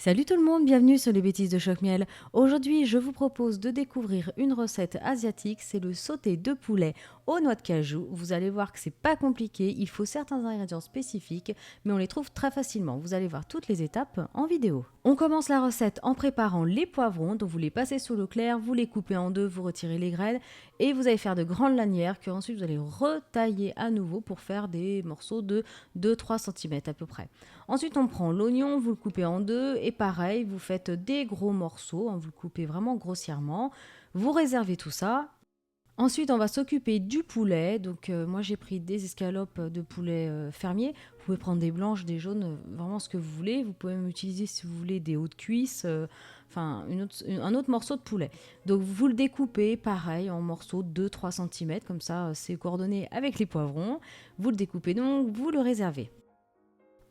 Salut tout le monde, bienvenue sur les bêtises de Choc-Miel. Aujourd'hui, je vous propose de découvrir une recette asiatique, c'est le sauté de poulet aux noix de cajou. Vous allez voir que c'est pas compliqué, il faut certains ingrédients spécifiques, mais on les trouve très facilement. Vous allez voir toutes les étapes en vidéo. On commence la recette en préparant les poivrons, donc vous les passez sous l'eau claire, vous les coupez en deux, vous retirez les graines et vous allez faire de grandes lanières que ensuite vous allez retailler à nouveau pour faire des morceaux de 2-3 cm à peu près. Ensuite, on prend l'oignon, vous le coupez en deux et pareil, vous faites des gros morceaux, vous le coupez vraiment grossièrement. Vous réservez tout ça. Ensuite, on va s'occuper du poulet. Donc, moi, j'ai pris des escalopes de poulet fermier. Vous pouvez prendre des blanches, des jaunes, vraiment ce que vous voulez. Vous pouvez même utiliser, si vous voulez, des hauts de cuisse, un autre morceau de poulet. Donc, vous le découpez, pareil, en morceaux de 2-3 cm. Comme ça, c'est coordonné avec les poivrons. Vous le découpez donc, vous le réservez.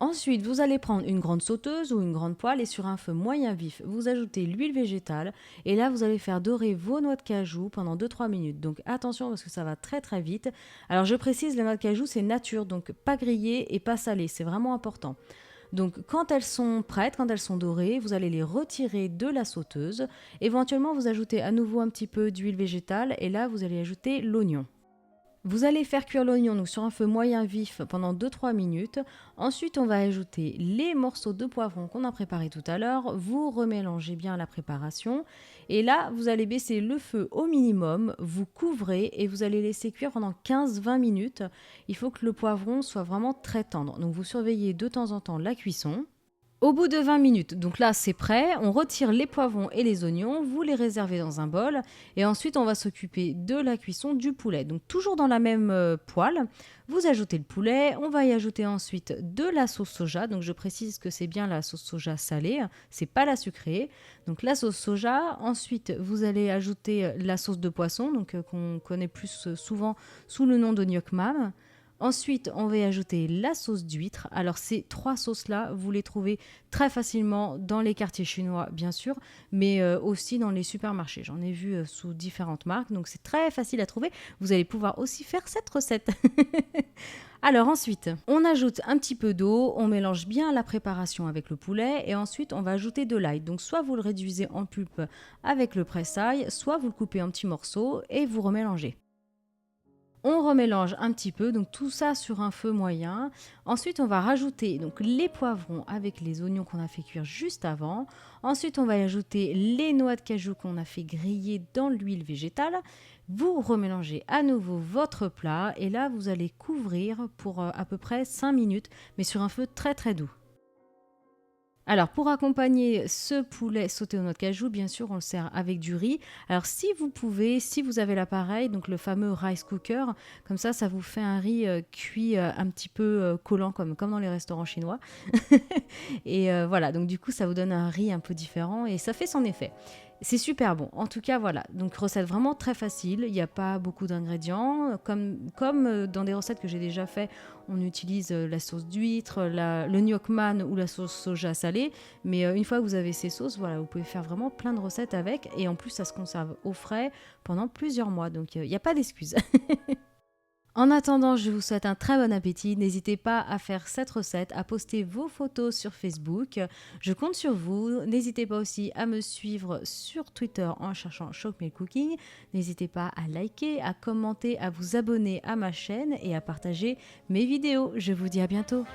Ensuite, vous allez prendre une grande sauteuse ou une grande poêle et sur un feu moyen vif, vous ajoutez l'huile végétale et là, vous allez faire dorer vos noix de cajou pendant 2-3 minutes. Donc attention parce que ça va très très vite. Alors je précise, les noix de cajou, c'est nature, donc pas grillées et pas salées, c'est vraiment important. Donc quand elles sont prêtes, quand elles sont dorées, vous allez les retirer de la sauteuse. Éventuellement, vous ajoutez à nouveau un petit peu d'huile végétale et là, vous allez ajouter l'oignon. Vous allez faire cuire l'oignon sur un feu moyen vif pendant 2-3 minutes. Ensuite, on va ajouter les morceaux de poivron qu'on a préparés tout à l'heure. Vous remélangez bien la préparation. Et là, vous allez baisser le feu au minimum. Vous couvrez et vous allez laisser cuire pendant 15-20 minutes. Il faut que le poivron soit vraiment très tendre. Donc, vous surveillez de temps en temps la cuisson. Au bout de 20 minutes, donc là c'est prêt, on retire les poivrons et les oignons, vous les réservez dans un bol et ensuite on va s'occuper de la cuisson du poulet. Donc toujours dans la même poêle, vous ajoutez le poulet, on va y ajouter ensuite de la sauce soja. Donc je précise que c'est bien la sauce soja salée, c'est pas la sucrée. Donc la sauce soja, ensuite vous allez ajouter la sauce de poisson, donc qu'on connaît plus souvent sous le nom de gnoc mam. Ensuite, on va y ajouter la sauce d'huître. Alors, ces trois sauces-là, vous les trouvez très facilement dans les quartiers chinois, bien sûr, mais aussi dans les supermarchés. J'en ai vu sous différentes marques, donc c'est très facile à trouver. Vous allez pouvoir aussi faire cette recette. Alors ensuite, on ajoute un petit peu d'eau, on mélange bien la préparation avec le poulet et ensuite on va ajouter de l'ail. Donc soit vous le réduisez en pulpe avec le presse-ail, soit vous le coupez en petits morceaux et vous remélangez. On remélange un petit peu, donc tout ça sur un feu moyen. Ensuite, on va rajouter donc les poivrons avec les oignons qu'on a fait cuire juste avant. Ensuite, on va y ajouter les noix de cajou qu'on a fait griller dans l'huile végétale. Vous remélangez à nouveau votre plat et là, vous allez couvrir pour à peu près 5 minutes, mais sur un feu très très doux. Alors, pour accompagner ce poulet sauté aux noix de cajou, bien sûr, on le sert avec du riz. Alors, si vous pouvez, si vous avez l'appareil, donc le fameux rice cooker, comme ça vous fait un riz cuit un petit peu collant, comme dans les restaurants chinois. Et voilà, donc du coup, ça vous donne un riz un peu différent et ça fait son effet. C'est super bon. En tout cas, voilà. Donc, recette vraiment très facile. Il n'y a pas beaucoup d'ingrédients. Comme dans des recettes que j'ai déjà fait, on utilise la sauce d'huître, le gnoc man ou la sauce soja salée. Mais une fois que vous avez ces sauces, voilà, vous pouvez faire vraiment plein de recettes avec. Et en plus, ça se conserve au frais pendant plusieurs mois. Donc, il n'y a pas d'excuse. En attendant, je vous souhaite un très bon appétit. N'hésitez pas à faire cette recette, à poster vos photos sur Facebook. Je compte sur vous. N'hésitez pas aussi à me suivre sur Twitter en cherchant Choc-Miel Cooking. N'hésitez pas à liker, à commenter, à vous abonner à ma chaîne et à partager mes vidéos. Je vous dis à bientôt.